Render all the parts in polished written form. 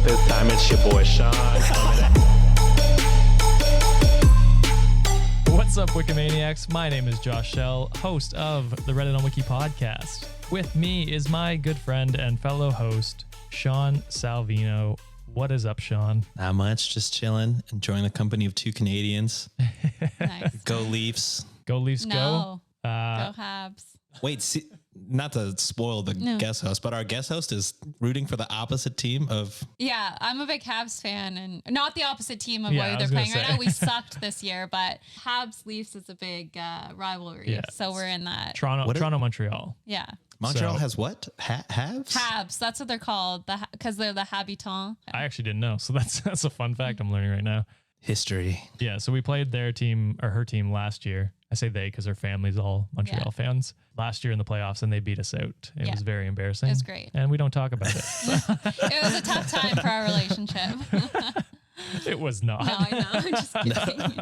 the fifth time, it's your boy Sean. What's up, Wikimaniacs? My name is Josh Shell, host of the Reddit on Wiki podcast. With me is my good friend and fellow host, Sean Salvino. What is up, Sean? Not much, just chilling, enjoying the company of two Canadians. Nice. Go Leafs. Go Leafs, go. No. Go Habs. Wait, see, not to spoil the guest host, but our guest host is rooting for the opposite team of... Yeah, I'm a big Habs fan, and not the opposite team of Yeah, what I they're was gonna playing right say. now. We sucked this year, but Habs Leafs is a big rivalry, Yeah. so we're in that. Toronto, Montreal. Yeah. Montreal So- has what? Halves? Habs, that's what they're called, because they're the habitants. I actually didn't know, so that's a fun fact I'm learning right now. History. Yeah, so we played their team, or her team, last year. I say they because her family's all Montreal fans. Last year in the playoffs, and they beat us out. It was very embarrassing. It was great. And we don't talk about it. It was a tough time for our relationship. It was not. No, I know. I'm just kidding.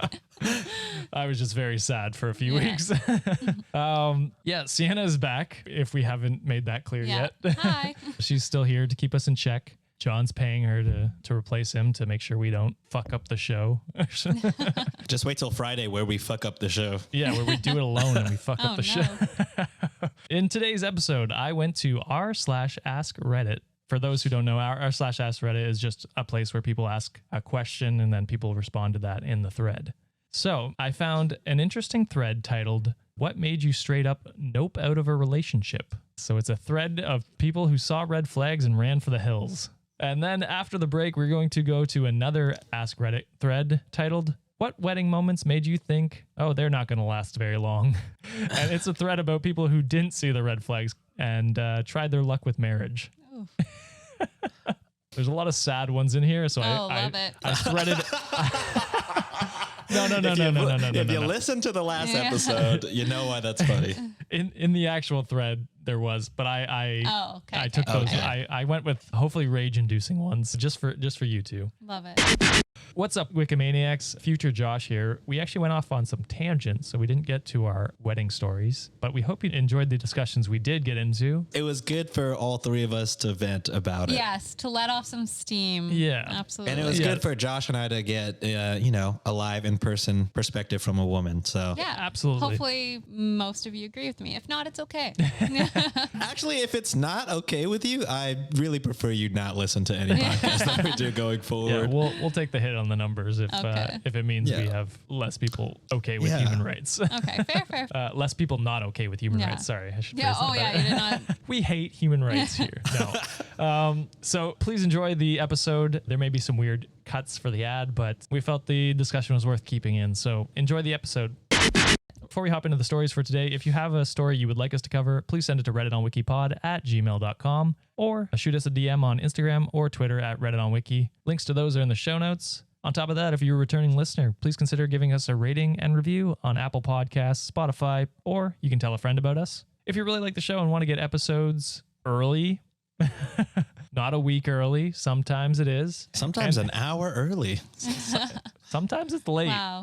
I was just very sad for a few weeks. Yeah, Sienna is back, if we haven't made that clear Yeah. yet. Hi. She's still here to keep us in check. John's paying her to replace him to make sure we don't fuck up the show. Just wait till Friday where we fuck up the show. Yeah, where we do it alone and we fuck up the show. No. In today's episode, I went to r/ask Reddit. For those who don't know, r/ask Reddit is just a place where people ask a question and then people respond to that in the thread. So I found an interesting thread titled, "What made you straight up nope out of a relationship?" So it's a thread of people who saw red flags and ran for the hills. And then after the break, we're going to go to another Ask Reddit thread titled, "What wedding moments made you think, oh, they're not going to last very long?" And it's a thread about people who didn't see the red flags and tried their luck with marriage. There's a lot of sad ones in here, so love it. I threaded... No. If you listen to the last episode, you know why that's funny. In the actual thread, there was, but I took those. Okay. I went with hopefully rage-inducing ones just for you two. Love it. What's up, Wikimaniacs? Future Josh here. We actually went off on some tangents, so we didn't get to our wedding stories, but we hope you enjoyed the discussions we did get into. It was good for all three of us to vent about it. Yes, to let off some steam. Yeah. Absolutely. And it was good for Josh and I to get, a live in-person perspective from a woman. So Yeah, Absolutely. Hopefully most of you agree with me. If not, it's okay. actually, if it's not okay with you, I really prefer you not listen to any podcast that we do going Yeah, forward. we'll take the hit on the numbers if Okay. if it means we Yeah. have less people okay with Yeah. human rights. Okay, fair. Less people not okay with human Yeah. rights. Sorry, I should Yeah, phrase that you better. did not. We hate human rights here. No. So please enjoy the episode. There may be some weird cuts for the ad, but we felt the discussion was worth keeping in. So enjoy the episode. Before we hop into the stories for today, if you have a story you would like us to cover, please send it to redditonwikipod@gmail.com or shoot us a DM on Instagram or Twitter at redditonwiki. Links to those are in the show notes. On top of that, if you're a returning listener, please consider giving us a rating and review on Apple Podcasts, Spotify, or you can tell a friend about us. If you really like the show and want to get episodes early, not a week early, sometimes it is. Sometimes an hour early. Sometimes it's late. Wow.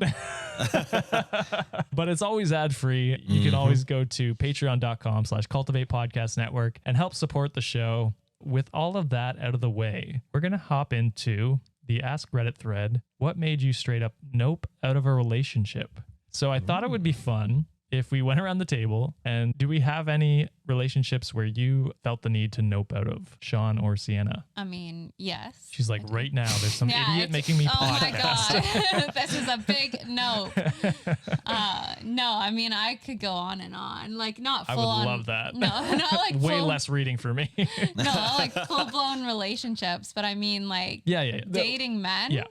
But it's always ad-free. You can always go to patreon.com/cultivate podcast network and help support the show. With all of that out of the way, we're going to hop into the Ask Reddit thread. What made you straight up nope out of a relationship? So I thought it would be fun if we went around the table and do we have any relationships where you felt the need to nope out of, Sean or Sienna? I mean, yes. She's like, right now, there's some idiot it's- making me Oh my podcast. God. This is a big no. No, I mean, I could go on and on. Like, not I full would on. love that. No, not like Way full, less reading for me. No, like full blown relationships. But I mean, like, Yeah. dating men. Yeah.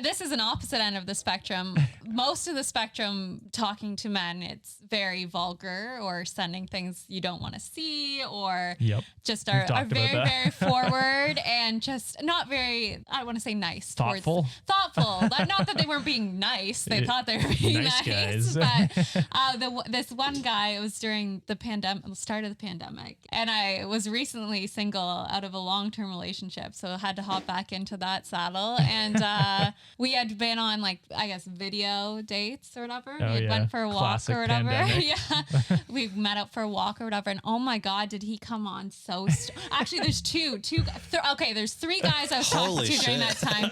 This is an opposite end of the spectrum. Most of the spectrum, talking to men, it's very vulgar or sending things you don't want to see or Yep. just We've are talked about very, that. very forward and just not very, I want to say nice. Thoughtful? Thoughtful. Not that they weren't being nice. They thought they were being Nice nice. guys. But this one guy, it was during the start of the pandemic. And I was recently single out of a long-term relationship. So I had to hop back into that saddle. And we had been on, like, I guess, video video dates or whatever. Oh, We yeah. went for a walk Classic or whatever. pandemic. Yeah. We met up for a walk or whatever. And oh my God, did he come on so actually there's okay, there's 3 guys I was talking Holy to during shit. that time.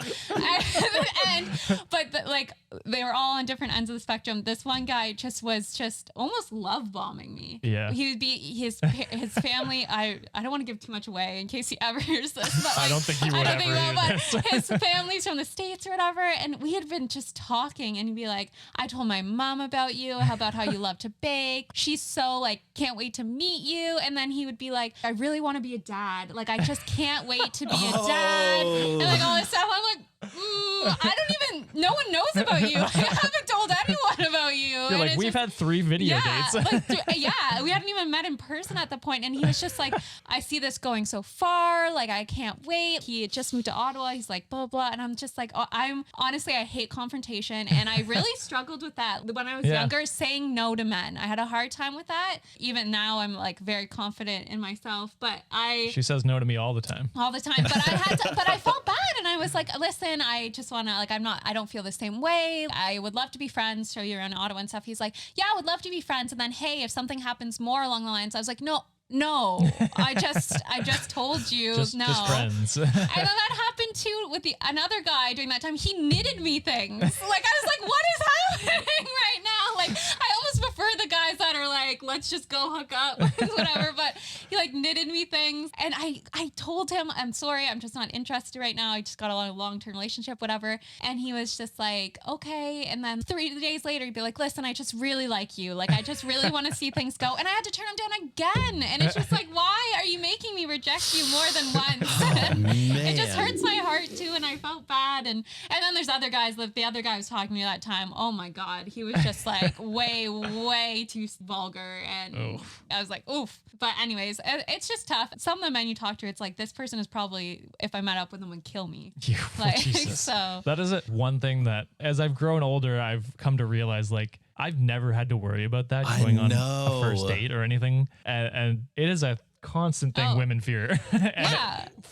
But like they were all on different ends of the spectrum. This one guy was just almost love bombing me. Yeah. He would be his family. I don't want to give too much away in case he ever hears this. But I don't think he would I don't ever think he will, hear but his family's from the States or whatever. And we had been just talking and he'd be like, I told my mom about you, about how you love to bake. She's so like, can't wait to meet you. And then he would be like, I really want to be a dad. Like, I just can't wait to be a dad. And like all this stuff. I'm like, no one knows about you. I haven't told anyone about you. You're like, we've had 3 video dates. We hadn't even met in person at the point. And he was just like, I see this going so far. Like, I can't wait. He had just moved to Ottawa. He's like, blah, blah. And I'm just like, I hate confrontation. And I really struggled with that when I was younger, saying no to men. I had a hard time with that. Even now, I'm like very confident in myself. But She says no to me all the time. But I felt bad. And I was like, listen, I just want to, like, I don't feel the same way. I would love to be friends, show you around Ottawa and stuff. He's like, yeah, I would love to be friends. And then, hey, if something happens more along the lines, I was like, no, I just told you Just And friends. then that happened too with another guy during that time. He knitted me things. Like, I was like, what is happening right now? Like, I almost prefer the guys that are like, let's just go hook up, whatever. But he like knitted me things. And I told him, I'm sorry, I'm just not interested right now. I just got a long-term relationship, whatever. And he was just like, okay. And then 3 days later, he'd be like, listen, I just really like you. Like, I just really want to see things go. And I had to turn him down again. And it's just like, why are you making me reject you more than once? It just hurts my heart too. And I felt bad. And then there's other guys. The other guy was talking to me that time. Oh my God. He was just like way too vulgar. And I was like, oof. But anyways, it's just tough. Some of the men you talk to, it's like, this person is probably, if I met up with them, would kill me. Like, Jesus. so. That is one thing that as I've grown older, I've come to realize, like, I've never had to worry about that going on a first date or anything. And it is a constant thing women fear.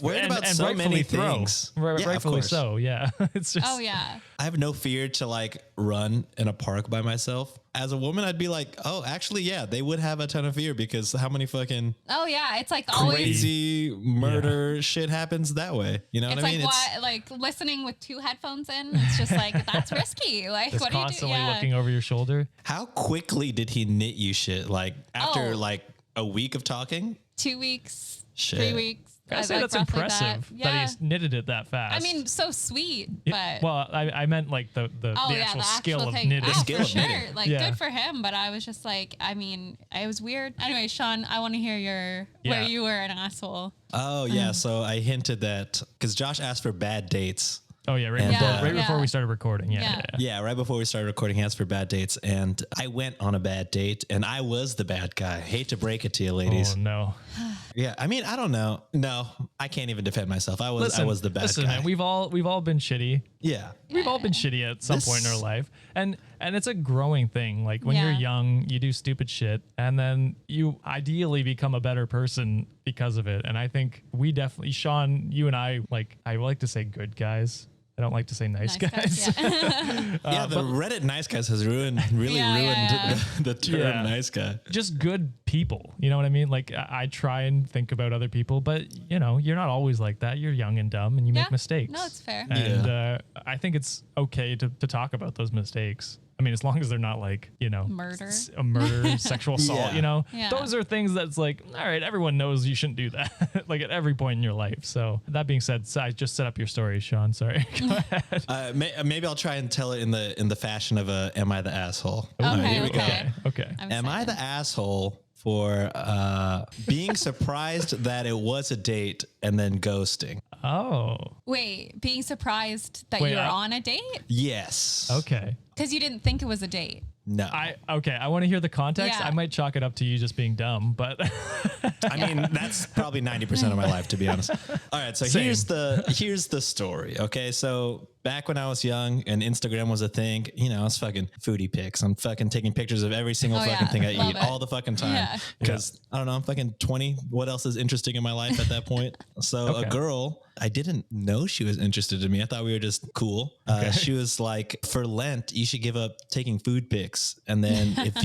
Worried about so many things. Rightfully so, yeah. It's just. Oh, yeah. I have no fear to like run in a park by myself. As a woman, I'd be like, oh, actually, yeah, they would have a ton of fear because how many fucking it's like always crazy murder shit happens that way. You know what I mean? It's like listening with 2 headphones in. It's just like, that's risky. Like, Just what do you do? constantly looking over your shoulder. How quickly did he knit you shit? Like after like a week of talking? 2 weeks, Shit. 3 weeks. I say that's roughly impressive that he's knitted it that fast. I mean, so sweet, but well, I meant like the actual skill of knitting. For sure. knitting. Like, good for him. But I was just like, I mean, it was weird. Anyway, Sean, I want to hear where you were an asshole. Oh yeah. So I hinted that because Josh asked for bad dates. Oh yeah, right before we started recording. Yeah, right before we started recording, he asked for bad dates, and I went on a bad date, and I was the bad guy. Hate to break it to you, ladies. Oh no. Yeah, I mean, I don't know. No, I can't even defend myself. I was the bad guy. Man, we've all been shitty. Yeah, we've all been shitty at some point in our life, and it's a growing thing. Like when you're young, you do stupid shit, and then you ideally become a better person because of it. And I think we definitely, Sean, you and I like to say good guys. I don't like to say nice guys. Yeah, the Reddit nice guys has ruined the term nice guy. Just good people. You know what I mean? Like I try and think about other people, but you know, you're not always like that. You're young and dumb and you make mistakes. No, it's fair. And I think it's okay to talk about those mistakes. I mean, as long as they're not like, you know, murder, sexual assault, you know, those are things that's like, all right, everyone knows you shouldn't do that like at every point in your life. So that being said, I just set up your story, Sean. Sorry. Go ahead. Maybe I'll try and tell it in the fashion of am I the asshole? Okay, here we go. Okay. Am I the asshole for being surprised that it was a date and then ghosting? Oh. Wait, being surprised that you were on a date? Yes. Okay. Because you didn't think it was a date. No. I want to hear the context. Yeah. I might chalk it up to you just being dumb, but I mean, that's probably 90% of my life, to be honest. All right, so Same. here's the story. Okay, so back when I was young and Instagram was a thing, you know, I was fucking foodie pics. I'm fucking taking pictures of every single fucking thing I Love eat it. all the fucking time. Yeah. Because I don't know, I'm fucking 20. What else is interesting in my life at that point? So Okay. a girl, I didn't know she was interested in me. I thought we were just cool. She was like, for Lent, you should give up taking food pics, and then if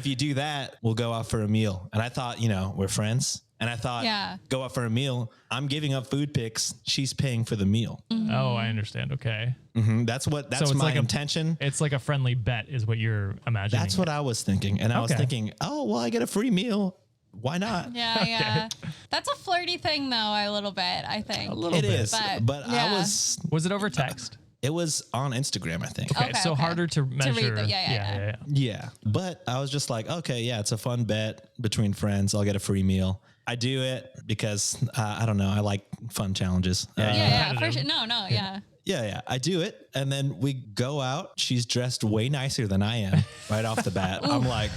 you do that, we'll go out for a meal. And I thought, you know, we're friends. And I thought, go out for a meal. I'm giving up food pics. She's paying for the meal. Oh, I understand. Okay. That's So my it's like intention. It's like a friendly bet is what you're imagining. That's what I was thinking. And I was thinking, oh, well, I get a free meal. Why not? Yeah. That's a flirty thing, though, a little bit, I think. A little It bit. is. But yeah. Was it over text? it was on Instagram, I think. Okay, so harder to measure. read the, Yeah. But I was just like, okay, yeah, it's a fun bet between friends. I'll get a free meal. I do it because I don't know. I like fun challenges. For sure. No, yeah. Yeah, I do it. And then we go out. She's dressed way nicer than I am right off the bat. I'm like,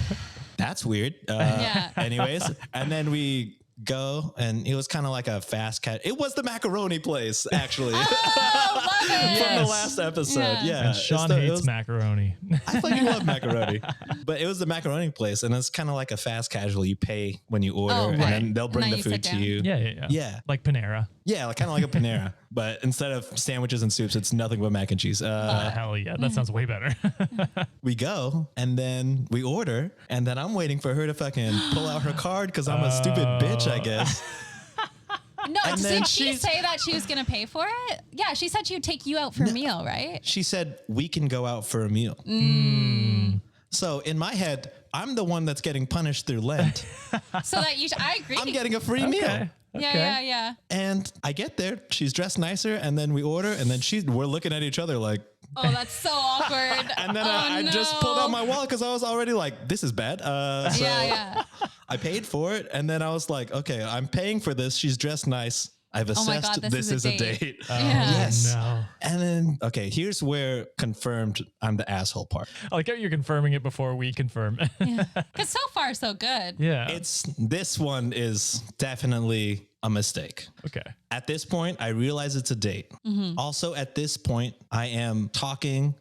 that's weird. Anyways. And then we go, and it was kind of like a fast cat. It was the macaroni place, actually. Oh, love it. From the last episode. Yeah. And Sean hates macaroni. I fucking love macaroni. But it was the macaroni place, and it's kind of like a fast casual. You pay when you order, and then they'll bring Now the you food sit to down. you. Yeah. Like Panera. Yeah, like, kind of like a Panera. But instead of sandwiches and soups, it's nothing but mac and cheese. Hell yeah. That sounds way better. We go, and then we order, and then I'm waiting for her to fucking pull out her card because I'm a stupid bitch, I guess. No, And then did she she's- say that she was going to pay for it? Yeah, she said she would take you out for a meal, right? She said, we can go out for a meal. So in my head, I'm the one that's getting punished through Lent. So that I agree. I'm getting a free meal. Yeah. And I get there, she's dressed nicer, and then we order, and then we're looking at each other like, Oh, that's so awkward. and then I just pulled out my wallet because I was already like, this is bad. So Yeah. I paid for it, and then I was like, okay, I'm paying for this. She's dressed nice. I've Oh my assessed God, this is a date. Yes. No. And then, okay, here's where confirmed I'm the asshole part. I like how you're confirming it before we confirm. Because so far, so good. Yeah. This one is definitely a mistake. Okay. At this point, I realize it's a date. Also, at this point, I am talking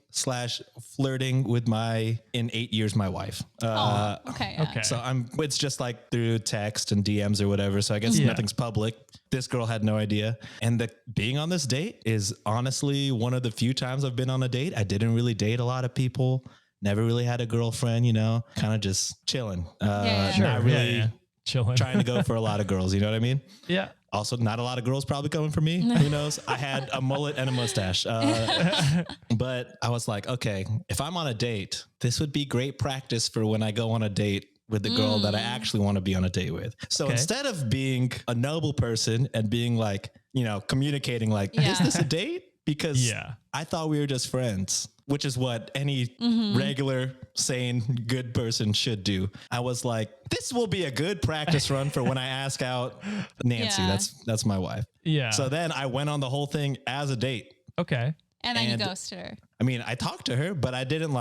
/ flirting with in 8 years, my wife. Okay. So it's just like through text and DMs or whatever. So I guess nothing's public. This girl had no idea. And being on this date is honestly one of the few times I've been on a date. I didn't really date a lot of people. Never really had a girlfriend, kind of just chilling. Not really chilling. trying to go for a lot of girls. You know what I mean? Yeah. Also, not a lot of girls probably coming for me. Who knows? I had a mullet and a mustache. But I was like, okay, if I'm on a date, this would be great practice for when I go on a date with the girl that I actually want to be on a date with. So instead of being a noble person and being like, communicating like, is this a date? Because I thought we were just friends, which is what any regular, sane, good person should do. I was like, this will be a good practice run for when I ask out Nancy. Yeah. That's my wife. Yeah. So then I went on the whole thing as a date. Okay. And then you ghosted her. I mean, I talked to her, but I didn't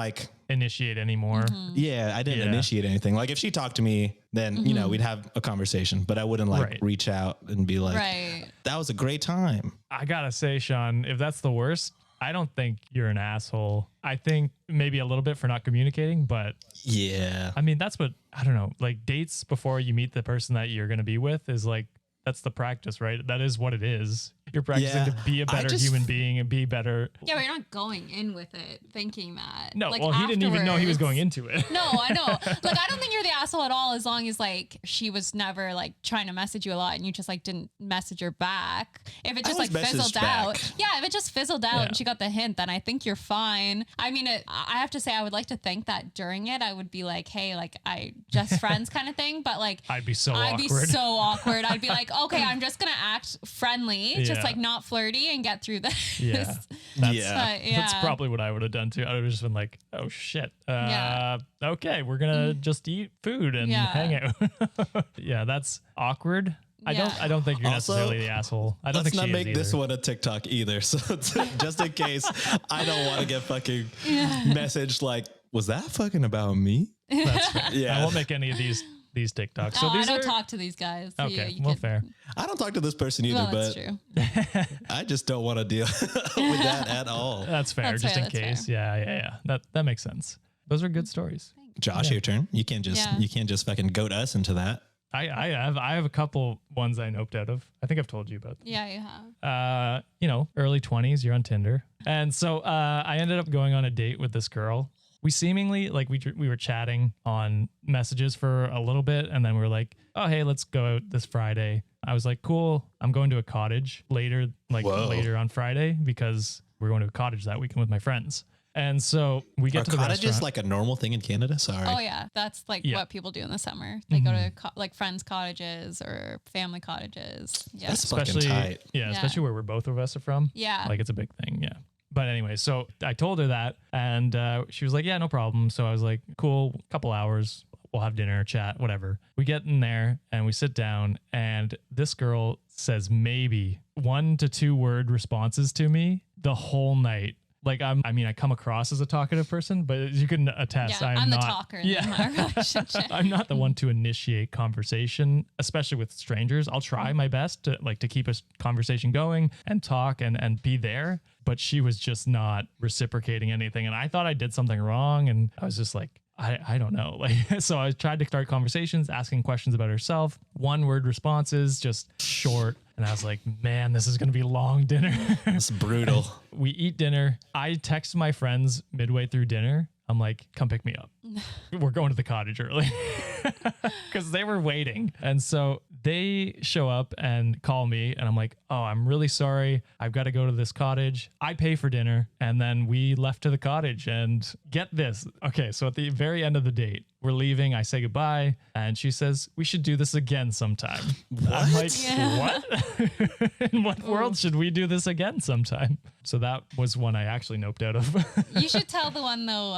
Initiate anymore. I didn't initiate anything. Like if she talked to me, then, we'd have a conversation, but I wouldn't reach out and be like, that was a great time. I gotta say, Sean, if that's the worst, I don't think you're an asshole. I think maybe a little bit for not communicating, but yeah, I mean, that's what, I don't know, like dates before you meet the person that you're going to be with is like, that's the practice, right? That is what it is. You're practicing to be a better human being and be better. Yeah, but you're not going in with it thinking that. No, well, he didn't even know he was going into it. No, I know. Like, I don't think you're the asshole at all, as long as she was never trying to message you a lot and you just didn't message her back. If it just fizzled out. Yeah, if it just fizzled out and she got the hint, then I think you're fine. I mean, I have to say, I would like to think that during it, I would be like, hey, I just friends kind of thing. But I'd be so awkward. I'd be like, okay, I'm just going to act friendly, just not flirty and get through this. Yeah. That's probably what I would have done too. I would have just been like, oh shit. Okay, we're gonna just eat food and hang out. Yeah, that's awkward. I don't think you're necessarily the asshole. I don't think let's she not is make this either. one a TikTok either. So just in case I don't want to get fucking messaged like, was that fucking about me? That's fair. Yeah. I won't make any of these these TikToks. Oh, So these I don't are talk to these guys. So okay. you Well, could- fair. I don't talk to this person either, Well, that's but true. I just don't want to deal with that at all. That's fair. That's just fair, in that's case. Yeah. That makes sense. Those are good stories. Josh, your turn. You can't just fucking goat us into that. I have a couple ones I noped out of. I think I've told you about. Yeah, you have. Early 20s, you're on Tinder. And so I ended up going on a date with this girl. We seemingly like we were chatting on messages for a little bit, and then we were like, oh hey, let's go out this Friday. I was like, cool, I'm going to a cottage later on Friday because we're going to a cottage that weekend with my friends. And so we get to the cottages restaurant. like a normal thing in Canada? Sorry. Oh yeah, that's like Yeah. what people do in the summer. They go to like friends' cottages or family cottages. Yeah. That's fucking tight. Yeah, Yeah. especially where both of us are from. Yeah. Like it's a big thing. Yeah. But anyway, so I told her that and she was like, yeah, no problem. So I was like, cool, couple hours. We'll have dinner, chat, whatever. We get in there and we sit down and this girl says maybe 1 to 2 word responses to me the whole night. Like I come across as a talkative person, but you can attest, Yeah, I'm I'm the not, talker in my relationship. I'm not the one to initiate conversation, especially with strangers. I'll try my best to keep a conversation going and talk and be there, but she was just not reciprocating anything. And I thought I did something wrong. And I was just like, I don't know. Like, so I tried to start conversations, asking questions about herself, 1 word responses, just short. And I was like, man, this is going to be long dinner. It's brutal. We eat dinner. I text my friends midway through dinner. I'm like, come pick me up. We're going to the cottage early because they were waiting. And so they show up and call me and I'm like, oh, I'm really sorry. I've got to go to this cottage. I pay for dinner. And then we left to the cottage and get this. Okay. So at the very end of the date, we're leaving. I say goodbye. And she says, we should do this again sometime. I'm like, what? In what world should we do this again sometime? So that was one I actually noped out of. You should tell the one though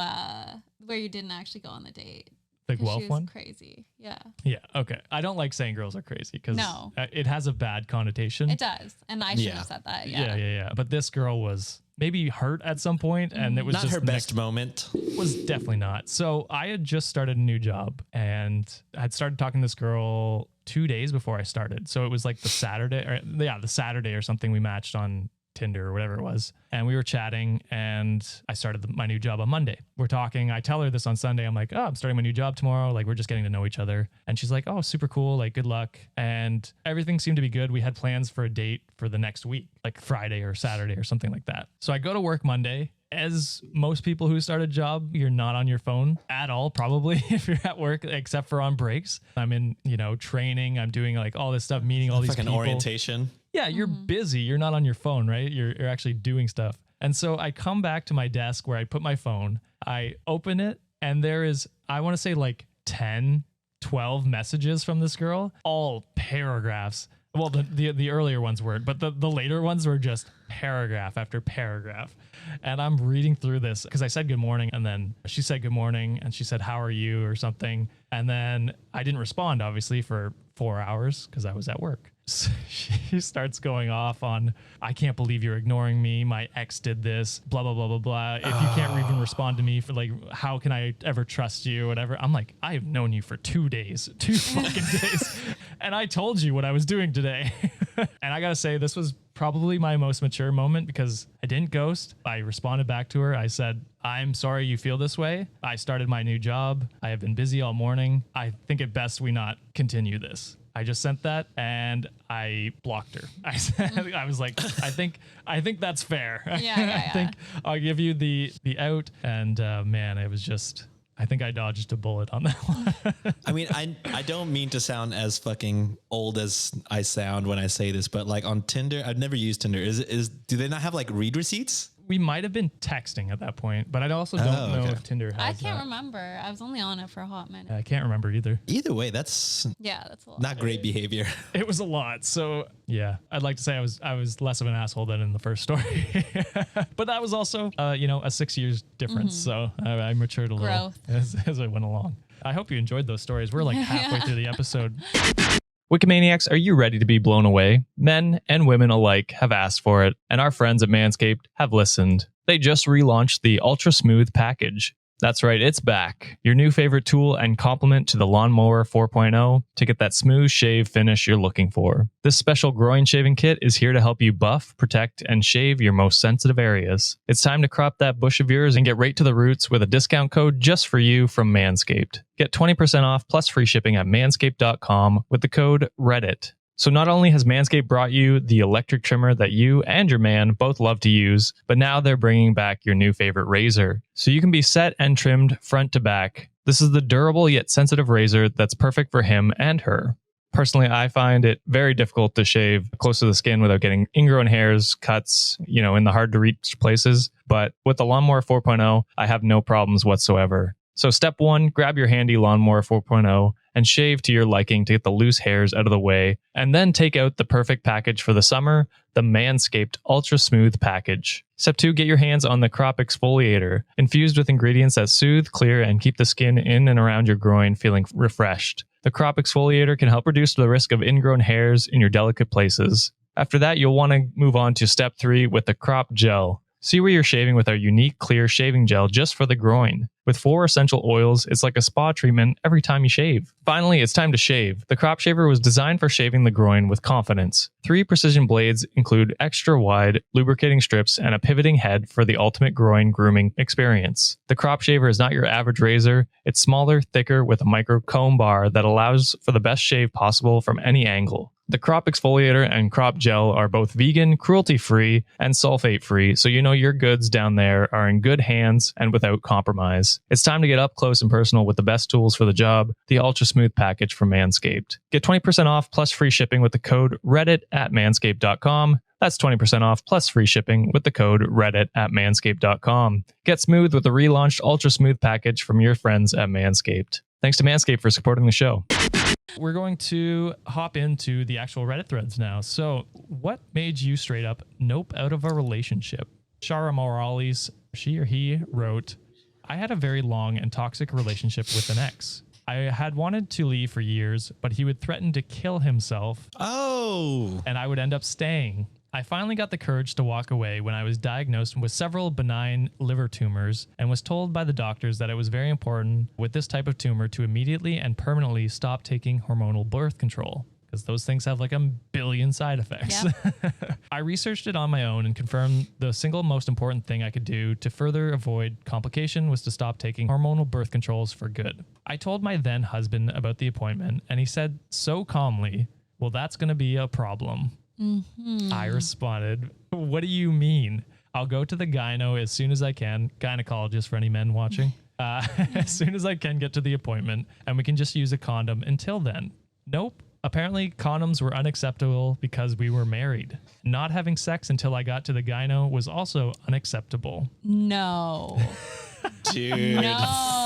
where you didn't actually go on the date. The 'Cause Guelph she was one? crazy. Yeah. Yeah. Okay. I don't like saying girls are crazy because No. it has a bad connotation. It does. And I should Yeah. have said that. Yeah. But this girl was maybe hurt at some point, and it was Not just her best moment. was definitely not. So I had just started a new job and I'd started talking to this girl 2 days before I started. So it was like the Saturday or something we matched on Tinder or whatever it was. And we were chatting and I started my new job on Monday. We're talking. I tell her this on Sunday. I'm like, oh, I'm starting my new job tomorrow. Like we're just getting to know each other. And she's like, oh, super cool. Like good luck. And everything seemed to be good. We had plans for a date for the next week, like Friday or Saturday or something like that. So I go to work Monday. As most people who start a job, you're not on your phone at all, probably if you're at work, except for on breaks. I'm in, training. I'm doing like all this stuff, meeting all these Fucking people. orientation. Yeah, you're busy. You're not on your phone, right? You're actually doing stuff. And so I come back to my desk where I put my phone. I open it and there is, I want to say like 10, 12 messages from this girl, all paragraphs. Well, the earlier ones weren't, but the later ones were just paragraph after paragraph. And I'm reading through this because I said good morning and then she said good morning and she said, how are you or something. And then I didn't respond, obviously, for 4 hours because I was at work. So she starts going off on, I can't believe you're ignoring me. My ex did this, blah, blah, blah, blah, blah. If you can't even respond to me for like, how can I ever trust you or whatever? I'm like, I have known you for 2 days, 2 fucking days. And I told you what I was doing today. And I got to say, this was probably my most mature moment because I didn't ghost. I responded back to her. I said, I'm sorry you feel this way. I started my new job. I have been busy all morning. I think it best we not continue this. I just sent that and I blocked her. I was like, I think that's fair. Yeah. I think I'll give you the out. And man, it was just, I think I dodged a bullet on that one. I mean, I don't mean to sound as fucking old as I sound when I say this, but like on Tinder, I've never used Tinder. Do they not have like read receipts? We might have been texting at that point, but I also don't know if Tinder has I can't that. remember. I was only on it for a hot minute. I can't remember either. Either way, that's Yeah, that's a lot. not great behavior. It was a lot. So yeah, I'd like to say I was less of an asshole than in the first story, but that was also, a 6 years difference. So I matured a little Growth. as I went along. I hope you enjoyed those stories. We're like halfway through the episode. Wikimaniacs, are you ready to be blown away? Men and women alike have asked for it, and our friends at MANSCAPED have listened. They just relaunched the Ultra Smooth package. That's right, it's back. Your new favorite tool and complement to the Lawnmower 4.0 to get that smooth shave finish you're looking for. This special groin shaving kit is here to help you buff, protect, and shave your most sensitive areas. It's time to crop that bush of yours and get right to the roots with a discount code just for you from Manscaped. Get 20% off plus free shipping at manscaped.com with the code REDDIT. So not only has Manscaped brought you the electric trimmer that you and your man both love to use, but now they're bringing back your new favorite razor. So you can be set and trimmed front to back. This is the durable yet sensitive razor that's perfect for him and her. Personally, I find it very difficult to shave close to the skin without getting ingrown hairs, cuts, in the hard to reach places. But with the Lawnmower 4.0, I have no problems whatsoever. So step 1, grab your handy Lawnmower 4.0 and shave to your liking to get the loose hairs out of the way, and then take out the perfect package for the summer, the Manscaped Ultra Smooth Package. Step 2, get your hands on the crop exfoliator, infused with ingredients that soothe, clear, and keep the skin in and around your groin feeling refreshed. The crop exfoliator can help reduce the risk of ingrown hairs in your delicate places. After that, you'll want to move on to step 3 with the crop gel. See where you're shaving with our unique clear shaving gel just for the groin. With 4 essential oils, it's like a spa treatment every time you shave. Finally, it's time to shave. The crop shaver was designed for shaving the groin with confidence. 3 precision blades include extra wide lubricating strips and a pivoting head for the ultimate groin grooming experience. The crop shaver is not your average razor. It's smaller, thicker, with a micro comb bar that allows for the best shave possible from any angle. The crop exfoliator and crop gel are both vegan, cruelty-free, and sulfate-free, so you know your goods down there are in good hands and without compromise. It's time to get up close and personal with the best tools for the job, the Ultra Smooth Package from Manscaped. Get 20% off plus free shipping with the code REDDIT at manscaped.com. That's 20% off plus free shipping with the code REDDIT at manscaped.com. Get smooth with the relaunched Ultra Smooth Package from your friends at Manscaped. Thanks to Manscaped for supporting the show. We're going to hop into the actual Reddit threads now. So what made you straight up nope out of a relationship? Shara Morales, she or he wrote, I had a very long and toxic relationship with an ex. I had wanted to leave for years, but he would threaten to kill himself. Oh. And I would end up staying. I finally got the courage to walk away when I was diagnosed with several benign liver tumors and was told by the doctors that it was very important with this type of tumor to immediately and permanently stop taking hormonal birth control, because those things have like a billion side effects. Yep. I researched it on my own and confirmed the single most important thing I could do to further avoid complication was to stop taking hormonal birth controls for good. I told my then husband about the appointment, and he said so calmly, well, that's going to be a problem. Mm-hmm. I responded, what do you mean? I'll go to the gyno as soon as I can, gynecologist for any men watching, as soon as I can get to the appointment, and we can just use a condom until then. Nope. Apparently, condoms were unacceptable because we were married. Not having sex until I got to the gyno was also unacceptable. No. Dude, no.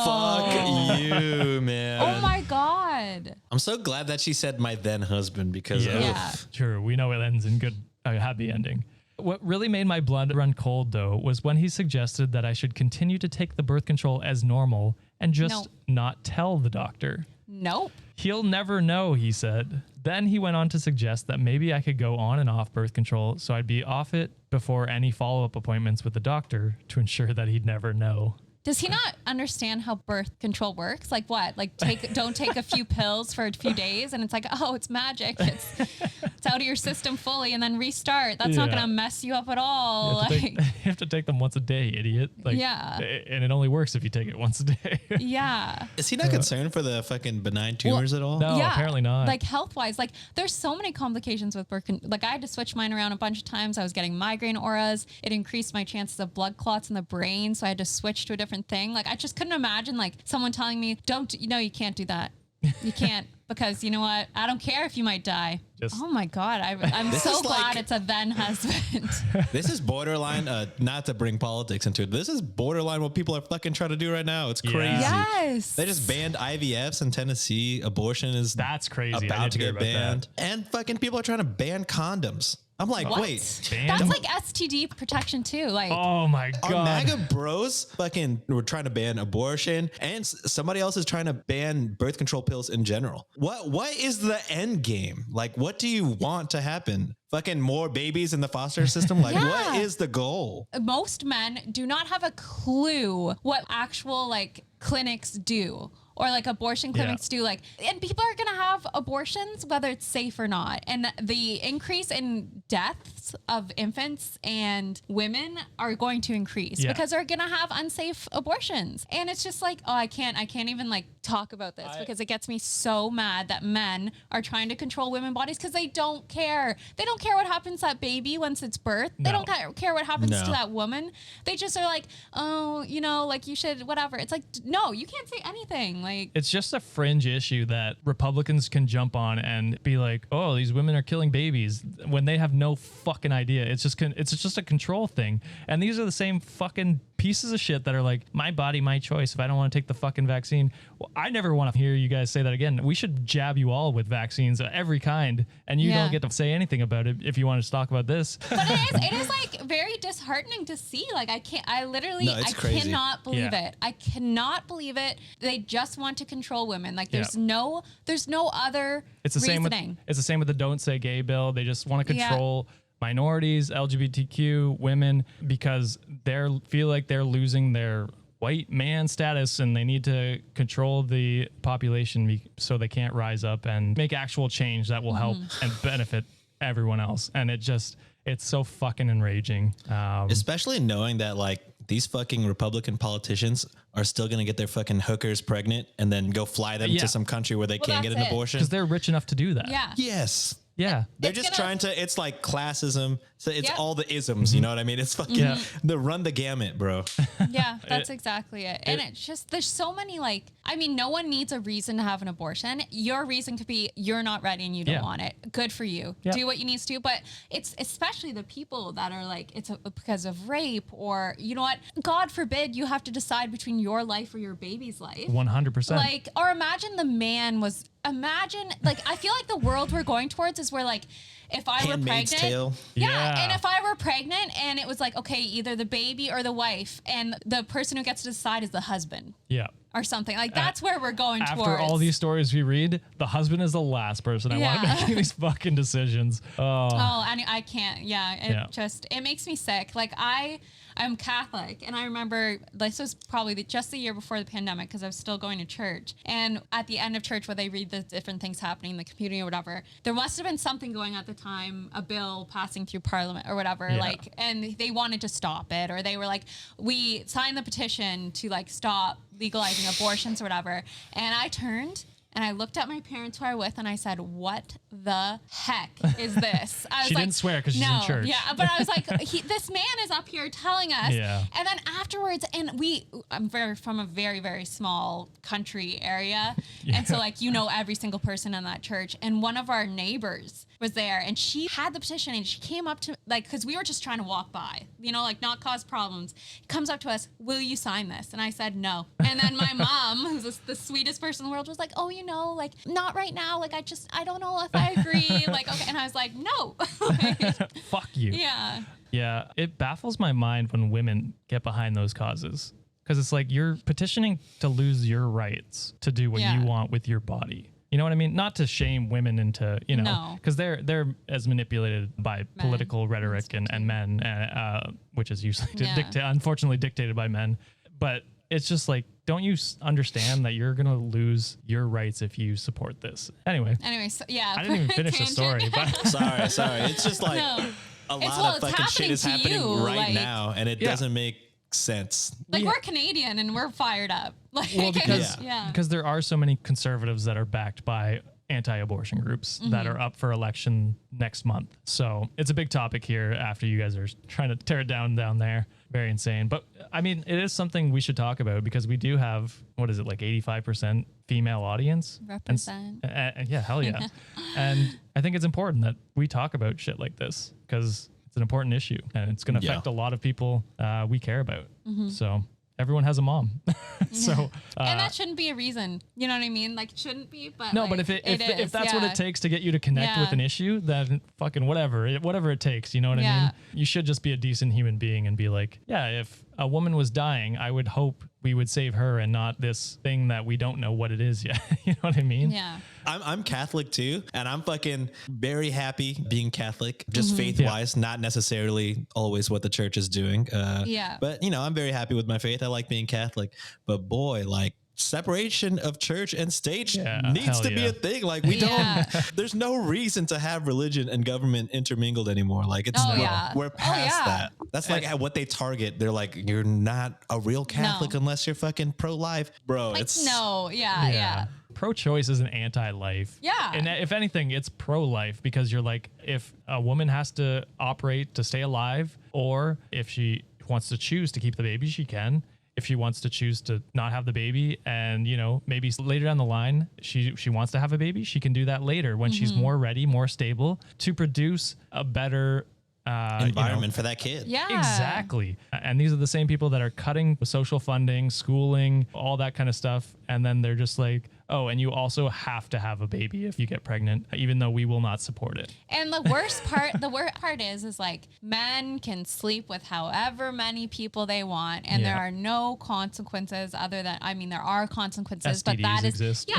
Fuck you, man. Oh my God. I'm so glad that she said my then husband because yeah. Sure, we know it ends in a happy ending. What really made my blood run cold, though, was when he suggested that I should continue to take the birth control as normal and just not tell the doctor. Nope. He'll never know, he said. Then he went on to suggest that maybe I could go on and off birth control so I'd be off it before any follow-up appointments with the doctor to ensure that he'd never know. Does he not understand how birth control works? Like what? Like don't take a few pills for a few days and it's like, oh, it's magic. It's out of your system fully and then restart. That's not going to mess you up at all. You have to take them once a day, idiot. Like, yeah. And it only works if you take it once a day. Yeah. Is he not concerned for the fucking benign tumors at all? No, apparently not. Like health-wise, like there's so many complications with birth control. Like I had to switch mine around a bunch of times. I was getting migraine auras. It increased my chances of blood clots in the brain. So I had to switch to a different thing. Like I just couldn't imagine like someone telling me, you can't do that. You can't because you know what? I don't care if you might die. Oh my God. I'm so glad it's a then husband. This is borderline, not to bring politics into it. This is borderline what people are fucking trying to do right now. It's crazy. Yes. They just banned IVFs in Tennessee. Abortion is that's crazy. About to get banned. And fucking people are trying to ban condoms. I'm like, what? Wait. That's like STD protection too. Like, oh my God. Our MAGA bros fucking were trying to ban abortion and somebody else is trying to ban birth control pills in general. What is the end game? Like, what do you want to happen? fucking more babies in the foster system? Like, what Yeah. is the goal? Most men do not have a clue what actual like clinics do or like abortion clinics do. Like, and people are going to have abortions, whether it's safe or not. And the increase in deaths of infants and women are going to increase because they're going to have unsafe abortions. And it's just like, oh, I can't even like talk about this because it gets me so mad that men are trying to control women's bodies because they don't care. They don't care what happens to that baby once it's birthed. They don't care what happens to that woman. They just are like, oh, you know, like you should, whatever. It's like, no, you can't say anything. Like, it's just a fringe issue that Republicans can jump on and be like, oh, these women are killing babies when they have no fucking idea. It's just a control thing. And these are the same fucking pieces of shit that are like, my body, my choice. If I don't want to take the fucking vaccine, well, I never want to hear you guys say that again. We should jab you all with vaccines of every kind, and you don't get to say anything about it if you want to talk about this. But it is like very disheartening to see. Like, I crazy. cannot believe it. I cannot believe it. They just want to control women. Like, there's no other It's the reasoning. It's the same with the Don't Say Gay bill. They just want to control minorities, LGBTQ, women, because they feel like they're losing their white man status and they need to control the population so they can't rise up and make actual change that will help and benefit everyone else. And it's so fucking enraging. Especially knowing that like these fucking Republican politicians are still going to get their fucking hookers pregnant and then go fly them to some country where they can't get an abortion. Because they're rich enough to do that. Yeah. Yes. Yeah. They're just trying to, it's like classism. So it's all the isms, you know what I mean? It's fucking the run the gamut, bro. Yeah, that's exactly it. And it's just, there's so many like, I mean, no one needs a reason to have an abortion. Your reason could be you're not ready and you don't want it. Good for you. Yeah. Do what you need to do. But it's especially the people that are like, it's because of rape or, you know what? God forbid you have to decide between your life or your baby's life. 100%. Like, or imagine the man was, like, I feel like the world we're going towards is where like, if I were Handmaid's pregnant, Tale. and if I were pregnant and it was like, okay, either the baby or the wife, and the person who gets to decide is the husband. Yeah. Or something like that's where we're going After towards. all these stories we read, the husband is the last person I want making these fucking decisions. And I can't. Yeah, it makes me sick. Like I'm Catholic, and I remember this was probably just the year before the pandemic because I was still going to church. And at the end of church, where they read the different things happening in the community or whatever, there must have been something going at the time, a bill passing through Parliament or whatever. Yeah. Like, and they wanted to stop it, or they were like, we signed the petition to like stop legalizing abortions or whatever. And I turned and I looked at my parents who I were with and I said, what the heck is this? I was She didn't swear because she's in church. Yeah, but I was like, this man is up here telling us. Yeah. And then afterwards, and I'm from a very, very small country area. And so like, you know, every single person in that church. And one of our neighbors was there and she had the petition and she came up to like, cause we were just trying to walk by, you know, like not cause problems. Comes up to us, will you sign this? And I said, no. And then my mom, who's the sweetest person in the world, was like, oh, you know, like not right now. Like, I don't know if I agree. Like, okay. And I was like, no. Fuck you. Yeah. Yeah. It baffles my mind when women get behind those causes. Because it's like you're petitioning to lose your rights to do what you want with your body. You know what I mean? Not to shame women into, you know, because they're as manipulated by political rhetoric and men, which is usually unfortunately dictated by men. But it's just like, don't you understand that you're going to lose your rights if you support this? Anyway, so, yeah. I didn't even finish the story. But sorry. It's just like a lot of fucking shit is happening right now, and it doesn't make sense. Like we're Canadian and we're fired up. Like, well, because there are so many conservatives that are backed by anti-abortion groups that are up for election next month. So it's a big topic here after you guys are trying to tear it down there. Very insane. But I mean, it is something we should talk about because we do have, what is it, like 85% female audience? Represent. Yeah, hell yeah. And I think it's important that we talk about shit like this because it's an important issue and it's going to affect a lot of people we care about. So everyone has a mom. So and that shouldn't be a reason. You know what I mean? Like it shouldn't be, but no, like, but if that's what it takes to get you to connect with an issue, then fucking whatever it takes, you know what I mean? You should just be a decent human being and be like, yeah, if a woman was dying, I would hope we would save her and not this thing that we don't know what it is yet. You know what I mean? Yeah. I'm Catholic too, and I'm fucking very happy being Catholic, just faith wise, not necessarily always what the church is doing. Yeah. But you know, I'm very happy with my faith. I like being Catholic, but boy, like separation of church and state needs to be a thing. Like we don't, there's no reason to have religion and government intermingled anymore. Like it's, we're past that. That's like what they target. They're like, you're not a real Catholic unless you're fucking pro-life, bro. Like, it's yeah. Pro-choice isn't anti-life. Yeah. And if anything, it's pro-life because you're like, if a woman has to operate to stay alive, or if she wants to choose to keep the baby, she can. If she wants to choose to not have the baby and, you know, maybe later down the line, she wants to have a baby, she can do that later when she's more ready, more stable to produce a better environment for that kid. Yeah. Exactly. And these are the same people that are cutting social funding, schooling, all that kind of stuff. And then they're just like, oh, and you also have to have a baby if you get pregnant, even though we will not support it. And the worst part is like men can sleep with however many people they want, and there are no consequences other than, I mean, there are consequences, STDs but that is exist.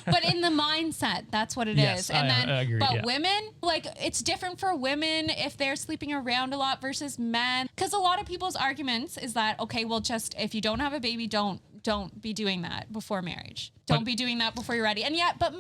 but in the mindset, that's what it Yes, is. And I agree, but women, like it's different for women if they're sleeping around a lot versus men, because a lot of people's arguments is that, okay, well, just if you don't have a baby, don't be doing that before marriage. Don't be doing that before you're ready. And yet, but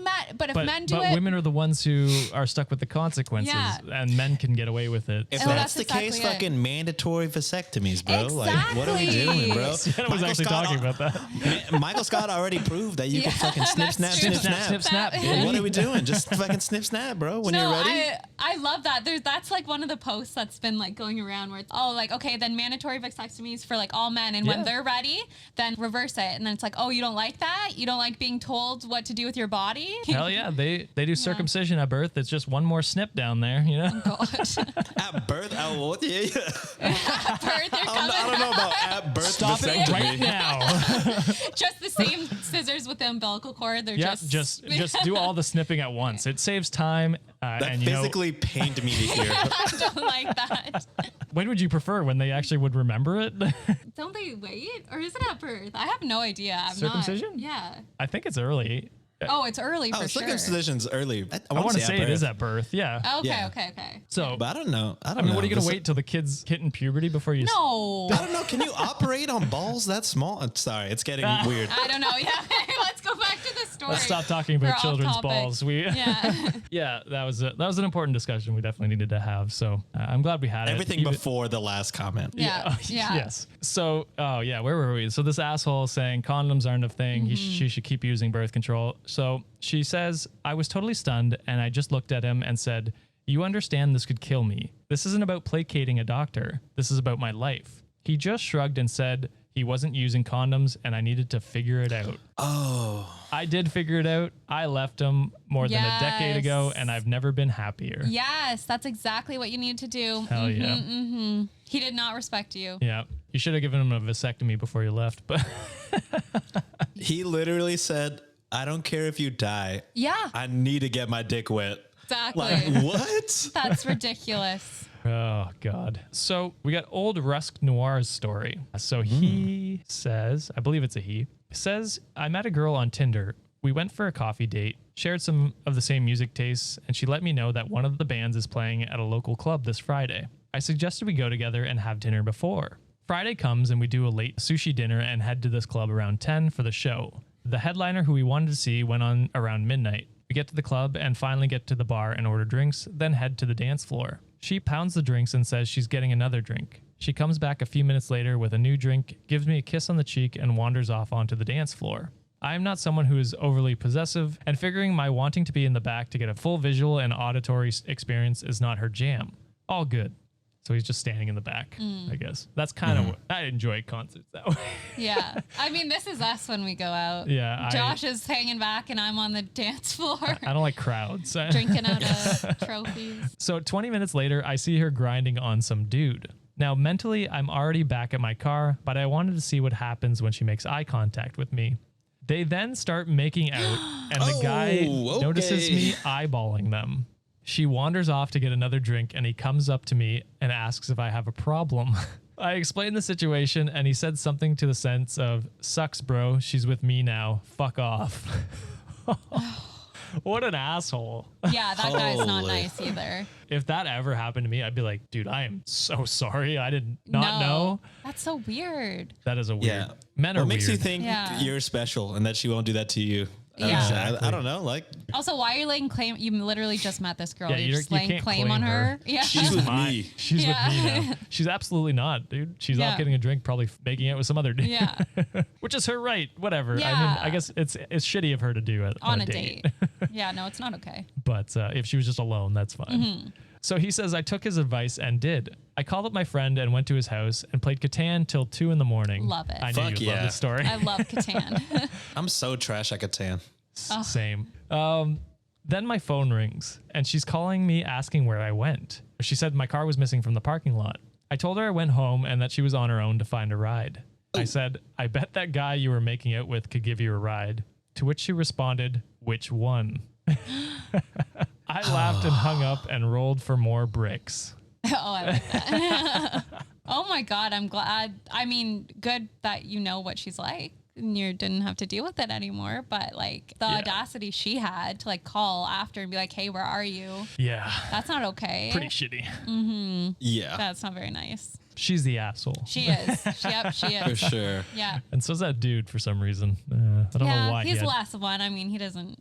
if men do it, women are the ones who are stuck with the consequences, and men can get away with it. If So- that's the exactly case, it. fucking mandatory vasectomies, bro. Like, what are we Exactly. doing, bro? Sienna was actually talking about that. Michael Scott already proved that you can fucking snip, snap, that's true. snip, snap. Snip, snap, What baby. are we doing? Just fucking snip, snap, bro. When you're ready. I love that. That's like one of the posts that's been like going around where it's, oh, like, okay, then mandatory vasectomies for like all men. And when they're ready, then reverse it. And then it's like, oh, you don't like that? You don't like being told what to do with your body? Hell yeah, they do circumcision at birth. It's just one more snip down there, you know? God. At birth, what? Yeah. At birth, they're coming I don't know about at birth. Stop it vasectomy. right now. just the same scissors with the umbilical cord. They're Yeah, just just do all the snipping at once. It saves time. That and you know, physically pained me to hear. I don't like that. when would you prefer? When they actually would remember it? Don't they wait? Or is it at birth? I have no idea. I'm Circumcision? Not, yeah. I think it's early. Oh, it's early for sure. Circumcision's early. I want to say it is at birth. Yeah. Okay, Yeah. okay. So, But I don't know. I mean, what are you going to wait till the kid's hitting puberty before you? No. I don't know. Can you operate on balls that small? I'm sorry, it's getting weird. I don't know. Yeah. Let's go back to the story. Let's stop talking We're about off children's topic. balls. Yeah. Yeah, that was an important discussion we definitely needed to have. So I'm glad we had Everything it. before the last comment. Yeah. Yeah. Yes. So, where were we? So this asshole saying condoms aren't a thing. She should keep using birth control. So she says, I was totally stunned and I just looked at him and said, you understand this could kill me. This isn't about placating a doctor. This is about my life. He just shrugged and said he wasn't using condoms and I needed to figure it out. Oh. I did figure it out. I left him more than a decade ago Yes. and I've never been happier. Yes, that's exactly what you need to do. Hell yeah. He did not respect you. Yeah. You should have given him a vasectomy before you left, but He literally said, I don't care if you die. Yeah, I need to get my dick wet. exactly. Like, what? That's ridiculous. oh God. So we got old Rusk Noir's story. So he says, I believe it's a he, says, I met a girl on Tinder. We went for a coffee date, shared some of the same music tastes, and she let me know that one of the bands is playing at a local club this Friday. I suggested we go together and have dinner before. Friday comes and we do a late sushi dinner and head to this club around 10 for the show. The headliner who we wanted to see went on around midnight. We get to the club and finally get to the bar and order drinks, then head to the dance floor. She pounds the drinks and says she's getting another drink. She comes back a few minutes later with a new drink, gives me a kiss on the cheek, and wanders off onto the dance floor. I am not someone who is overly possessive, and figuring my wanting to be in the back to get a full visual and auditory experience is not her jam. All good. So he's just standing in the back, I guess. That's kind of what I enjoy concerts that way. Yeah. I mean, this is us when we go out. Yeah. Josh is hanging back and I'm on the dance floor I don't like crowds. drinking out of trophies. So 20 minutes later, I see her grinding on some dude. Now, mentally, I'm already back at my car, but I wanted to see what happens when she makes eye contact with me. They then start making out, and the guy notices me eyeballing them. She wanders off to get another drink, and he comes up to me and asks if I have a problem. I explained the situation and he said something to the sense of, sucks, bro. She's with me now. Fuck off. What an asshole. Yeah, that guy's not Holy. nice either. If that ever happened to me, I'd be like, dude, I am so sorry. I did not know. That's so weird. That is a weird. Yeah. Men are What makes weird. you think Yeah. you're special and that she won't do that to you? Yeah. Exactly. I don't know. Like, Also, why are you laying claim? You literally just met this girl. Yeah, You're you just you laying can't claim on claim her. her. Yeah. she's with Mine. me. She's Yeah. with me now. She's absolutely not, dude. She's Yeah. out getting a drink, probably making out with some other dude. Yeah. Which is her right. Whatever. I mean, Yeah. I guess it's shitty of her to do it On a date. Yeah, no, it's not okay. But if she was just alone, that's fine. Mm-hmm. So he says, I took his advice and did. I called up my friend and went to his house and played Catan till 2 a.m. Love it. I knew Fuck you would love yeah. this story. I love Catan. I'm so trash at Catan. Same. Then my phone rings and she's calling me asking where I went. She said my car was missing from the parking lot. I told her I went home and that she was on her own to find a ride. I said, I bet that guy you were making out with could give you a ride. To which she responded, which one? I laughed and hung up and rolled for more bricks. Oh, I like that. Oh my God, I'm glad. I mean, good that you know what she's like and you didn't have to deal with it anymore. But like the audacity she had to like call after and be like, hey, where are you? Yeah. That's not okay. Pretty shitty. Yeah, That's not very nice. She's the asshole. She is. Yep, she for is. sure. Yeah. And so's that dude for some reason. I don't know why. He's he had- less one. I mean, he doesn't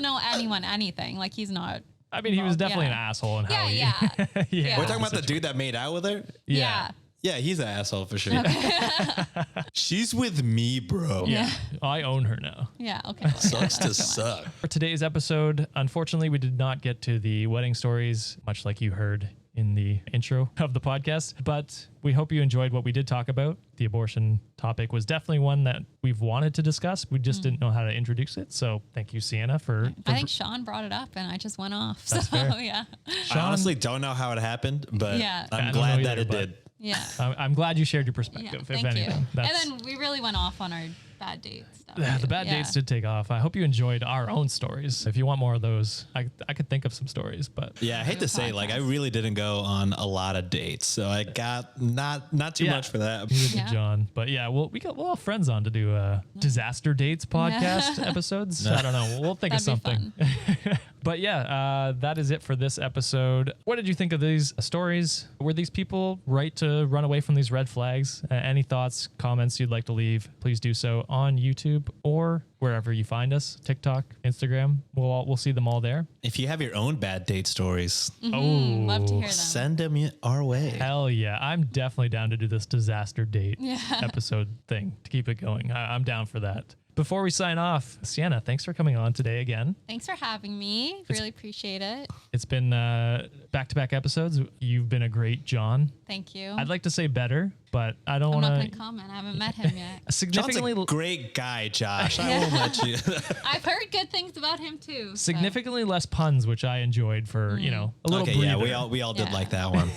know anyone anything. Like he's not. I mean, he was definitely Yeah. an asshole in how Yeah, he. yeah. yeah. We're talking about the dude that made out with her? Yeah. Yeah, he's an asshole for sure. She's with me, bro. Yeah. I own her now. Yeah. Okay. Well, Sucks to that's too much. suck. For today's episode, unfortunately, we did not get to the wedding stories, much like you heard in the intro of the podcast, but we hope you enjoyed what we did talk about. The abortion topic was definitely one that we've wanted to discuss. We just didn't know how to introduce it. So thank you, Sienna, for I think Sean brought it up and I just went off. That's so fair. yeah. I honestly don't know how it happened, but Yeah. I'm I don't glad know that either, it but- did. Yeah. I'm glad you shared your Yeah. perspective, if Thank you. anything. And then we really went off on our bad date stuff. The bad dates did take off. I hope you enjoyed our own stories. If you want more of those, I could think of some stories, but Yeah, I hate to say, like, I really didn't go on a lot of dates, so I got not too Yeah. much for that. neither did Yeah. John. But yeah, we'll have friends on to do disaster dates podcast episodes. I don't know. We'll think of That'd be something. But yeah, that is it for this episode. What did you think of these stories? Were these people right to run away from these red flags? Any thoughts, comments you'd like to leave, please do so on YouTube or wherever you find us, TikTok, Instagram. We'll see them all there. If you have your own bad date stories, Oh, Love to hear them. send them our way. hell yeah. I'm definitely down to do this disaster date Yeah. episode thing to keep it going. I'm down for that. Before we sign off, Sienna, thanks for coming on today again. Thanks for having me. Really appreciate it. It's been back-to-back episodes. You've been a great John. Thank you. I'd like to say better, but I don't I'm not want going to comment. I haven't met him yet. John's significantly a great guy, Josh. I won't let you. I've heard good things about him too. so. significantly less puns, which I enjoyed for, a little Okay, breather. yeah, we all did Yeah. like that one.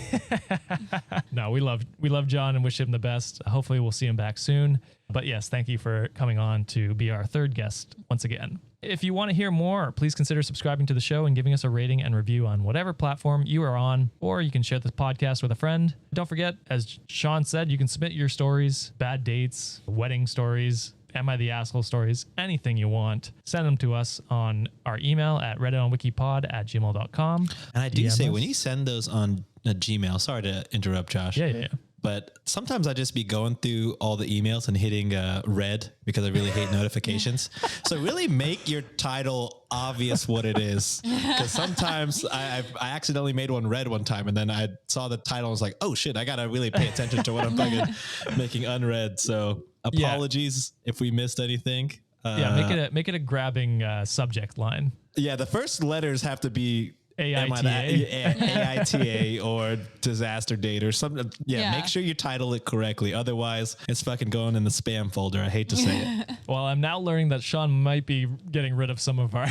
No, we love John and wish him the best. Hopefully we'll see him back soon. But yes, thank you for coming on to be our third guest once again. If you want to hear more, please consider subscribing to the show and giving us a rating and review on whatever platform you are on, or you can share this podcast with a friend. Don't forget, as Sean said, you can submit your stories, bad dates, wedding stories, Am I the Asshole stories, anything you want. Send them to us on our email at redditonwikipod@gmail.com. And I do DM say, us. when you send those on Gmail, sorry to interrupt, Josh. Yeah. But sometimes I just be going through all the emails and hitting red because I really hate notifications. So really make your title obvious what it is. Because sometimes I accidentally made one red one time and then I saw the title and was like, oh shit, I got to really pay attention to what I'm fucking making unread. So apologies if we missed anything. Make it a grabbing subject line. Yeah, the first letters have to be AITA. AITA or disaster date or something. Yeah, Yeah. make sure you title it correctly. Otherwise, it's fucking going in the spam folder. I hate to say it. Well, I'm now learning that Sean might be getting rid of some of our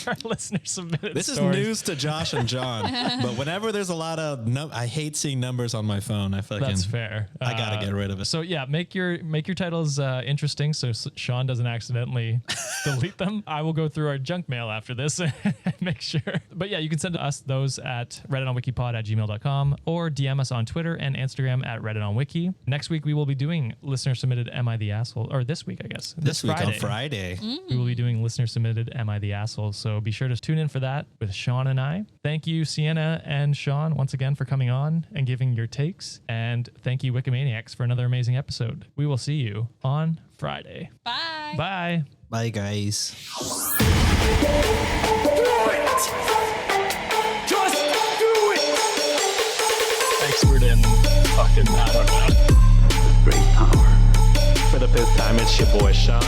our listener submitted This is stories. news to Josh and John. But whenever there's a lot of, I hate seeing numbers on my phone. That's fair. I gotta get rid of it. So yeah, make your titles interesting so Sean doesn't accidentally delete them. I will go through our junk mail after this and make sure. But yeah, you can send us those at redditonwikipod@gmail.com or DM us on Twitter and Instagram at redditonwiki. Next week we will be doing listener submitted Am I the Asshole? Or this week, I guess. This week on Friday. We will be doing listener submitted Am I the Asshole? So be sure to tune in for that with Sean and I. Thank you, Sienna and Sean, once again for coming on and giving your takes. And thank you, Wikimaniacs, for another amazing episode. We will see you on Friday. Bye. Bye. Bye, guys. Expert in fucking, I don't know. Great power. For the fifth time, it's your boy Sean.